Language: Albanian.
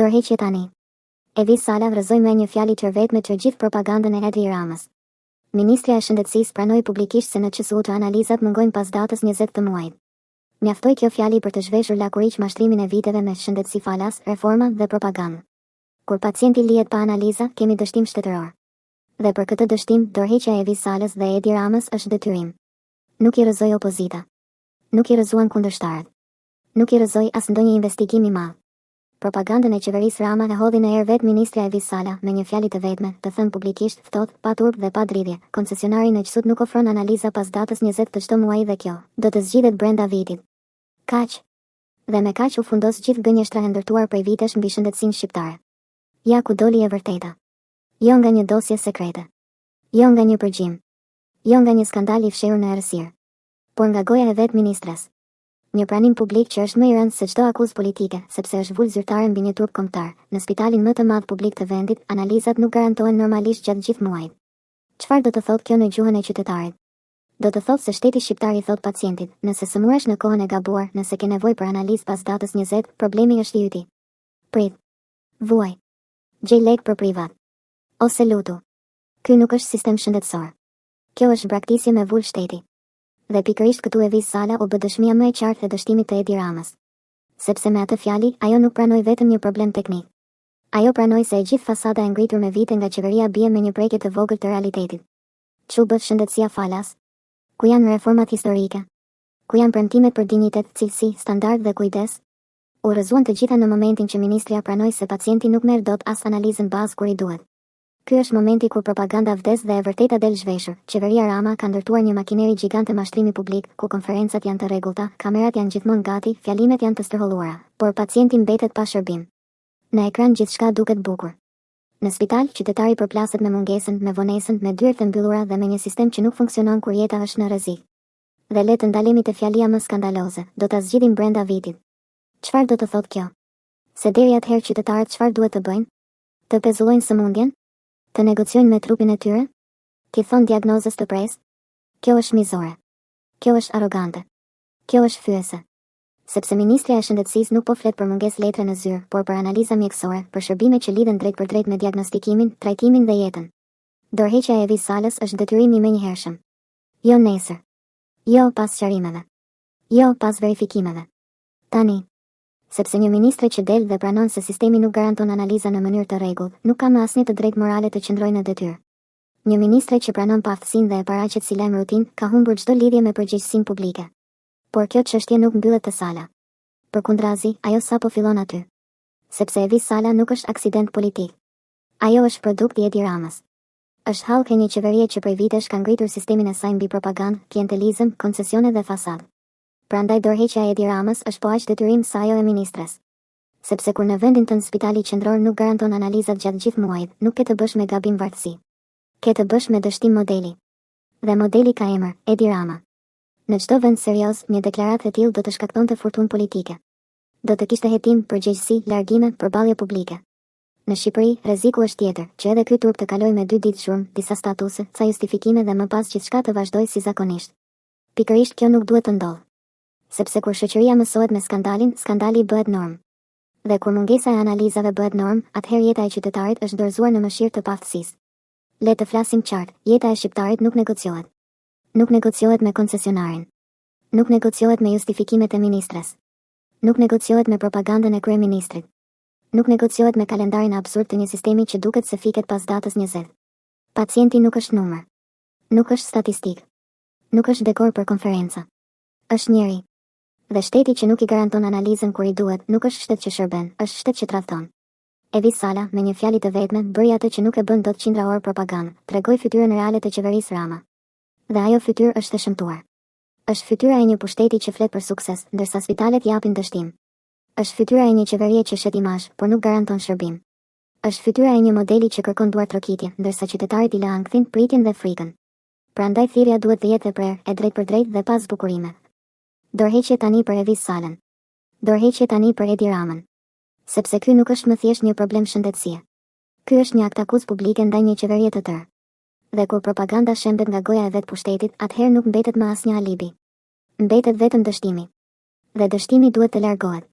Dorëheqje tani. Evis Sala vërëzoi me një fjalë tërvetme të gjithë propagandën e Edi Ramës. Ministrja e Shëndetësisë pranoi publikisht se në QSU të analizat mëngojnë pas datës 20 të muajit. Mjaftoi kjo fjali për të zhveshur lakuriq mashtrimin e viteve me shëndetësi falas, reforma dhe propagandë. Kur pacienti lihet pa analiza, kemi dështim shtetëror. Dhe për këtë dështim, dorëheqja e Evis Salës dhe Edi Ramës është detyrim. Nuk i rrëzoi opozita. Nuk i rrëzuan kundërshtarët. Nuk i rrëzoi as ndonjë investigim i madh. Propagandën e qeverisë Rama e hodhi në erë vetë ministrja Evis Sala me një fjalë të vetme, të thënë publikisht, ftohtë, pa turp dhe pa dridhje. Koncesionari në QSU nuk ofron analiza pas datës 20 të çdo muaji dhe kjo do të zgjidhet brenda vitit. Kaq. Dhe me kaq u fundos gjithë gënjeshtra e ndërtuar prej vitesh mbi shëndetësinë shqiptare. Ja ku doli e vërteta. Jo nga një dosje sekrete. Jo nga një përgjim. Jo nga një skandal i fshehur në errësirë. Por nga goja e vetë ministres. Një pranim publik që është më i rëndë se çdo akuzë politike, sepse është vulë zyrtare mbi një turp kombëtar. Në spitalin më të madh publik të vendit, analizat nuk garantohen normalisht gjatë gjithë muajit. Çfarë do të thotë kjo në gjuhën e qytetarit? Do të thotë se shteti shqiptar i thot pacientit, nëse sëmuresh në kohën e gabuar, nëse ke nevojë për analizë pas datës 20, problemi është i yti. Prit. Vuaj. Gjej lek për privat. Ose lutu. Ky nuk është sistem shëndetësor. Kjo është braktisje me vulë shteti. Dhe pikërisht këtu Evis Sala u bë dëshmia më e qartë e dështimit të Edi Ramës. Sepse me atë fjali, ajo nuk pranoi vetëm një problem teknik. Ajo pranoi se e gjithë fasada e ngritur me vite nga qeveria bie me një prekje të vogël të realitetit. Çu bëhet shëndetësia falas? Ku janë reformat historike? Ku janë premtimet për dinjitet, cilësi, standard dhe kujdes? U rrëzuan të gjitha në momentin që ministria pranoi se pacienti nuk merr dot as analizën bazë kur i duhet. Ky është momenti kur propaganda vdes dhe e vërteta del zhveshur. Qeveria Rama ka ndërtuar një makineri gjigante mashtrimi publik, ku konferencat janë të rregullta, kamerat janë gjithmonë gati, fjalimet janë të stërholluara, por pacienti mbetet pa shërbim. Në ekran gjithçka duket bukur. Në spital, qytetari përplaset me mungesën, me vonesën, me dyert të mbyllura dhe me një sistem që nuk funksionon kur jeta është në rrezik. Dhe le të ndalemi te fjalia më skandaloze, do ta zgjidhim brenda vitit. Çfarë do të thotë kjo? Se deri atëherë qytetarët çfarë duhet të bëjnë? Të pezullojnë sëmundjen? Të negociojnë me trupin e tyre? Ti thon diagnozës të presë? Kjo është mizore. Kjo është arrogante. Kjo është fyese. Sepse ministrja e Shëndetësisë nuk po flet për mungesë letre në zyrë, por për analiza mjekësore, për shërbime që lidhen drejt për drejt me diagnostikimin, trajtimin dhe jetën. Dorëheqja e Evis Salës është detyrim i menjëhershëm. Jo nesër. Jo pas sqarimeve. Jo pas verifikimeve. Tani. Sepse një ministre që del dhe pranon se sistemi nuk garanton analiza në mënyrë të rregullt, nuk ka më asnjë të drejtë morale të qëndrojë në detyrë. Një ministre që pranon paaftësinë dhe e paraqet si lajm rutinë, ka humbur çdo lidhje me përgjegjësinë publike. Por kjo çështje nuk mbyllet te Sala. Përkundrazi, ajo sapo fillon aty. Sepse Evis Sala nuk është aksident politik. Ajo është produkt i Edi Ramës. Është hallk e një qeverie që prej vitesh ka ngritur sistemin e saj mbi propagandë, klientelizëm, koncesione dhe fasadë. Prandaj dorëheqja e Edi Ramës është po aq detyrim sa ajo e ministres. Sepse kur në vendin tënd spitali qendror nuk garanton analizat gjatë gjithë muajit, nuk ke të bësh me gabim vartësi. Ke të bësh me dështim modeli. Dhe modeli ka emër, Edi Rama. Në çdo vend serioz, një deklaratë e tillë do të shkaktonte furtunë politike. Do të kishte hetim, përgjegjësi, largime, përballje publike. Në Shqipëri, rreziku është tjetër, që edhe ky turp të kalojë me 2 ditë zhurmë, disa statuse, ca justifikime dhe më pas gjithçka të vazhdojë si zakonisht. Pikërisht kjo nuk duhet të ndodhë. Sepse kur shoqëria mësohet me skandalin, skandali bëhet normë. Dhe kur mungesa e analizave bëhet normë, atëherë jeta e qytetarit është dorëzuar në mëshirë të paaftësisë. Le të flasim qartë, jeta e shqiptarit nuk negociohet. Nuk negociohet me koncesionarin. Nuk negociohet me justifikimet e ministres. Nuk negociohet me propagandën e kryeministrit. Nuk negociohet me kalendarin absurd të një sistemi që duket se fiket pas datës 20. Pacienti nuk është numër. Nuk është statistik. Nuk është dekor për konferenca. Është njeri. Dhe shteti që nuk i garanton analizën kur i duhet, nuk është shtet që shërben, është shtet që tradhton. Evis Sala, me një fjalë të vetme, bëri atë që nuk e bën dot qindra orë propagandë, tregoi fytyrën reale të qeverisë Rama. Dhe ajo fytyrë është e shëmtuar. Është fytyra e një pushteti që flet për sukses, ndërsa spitalet japin dështim. Është fytyra e një qeverie që shet imazh, por nuk garanton shërbim. Është fytyra e një modeli që kërkon duar trokitje, ndërsa qytetarit i la ankthin, pritjen dhe frikën. Prandaj thirrja duhet të jetë e prerë, e drejtë për drejtë dhe pa zbukurime. Dorëheqje tani për Evis Salën. Dorëheqje tani për Edi Ramën. Sepse ky nuk është më thjesht një problem shëndetësie. Ky është një akt akuzë publike ndaj një qeverie të tërë. Dhe kur propaganda shembet nga goja e vet pushtetit, atëherë nuk mbetet më asnjë alibi. Mbetet vetëm dështimi. Dhe dështimi duhet të largohet.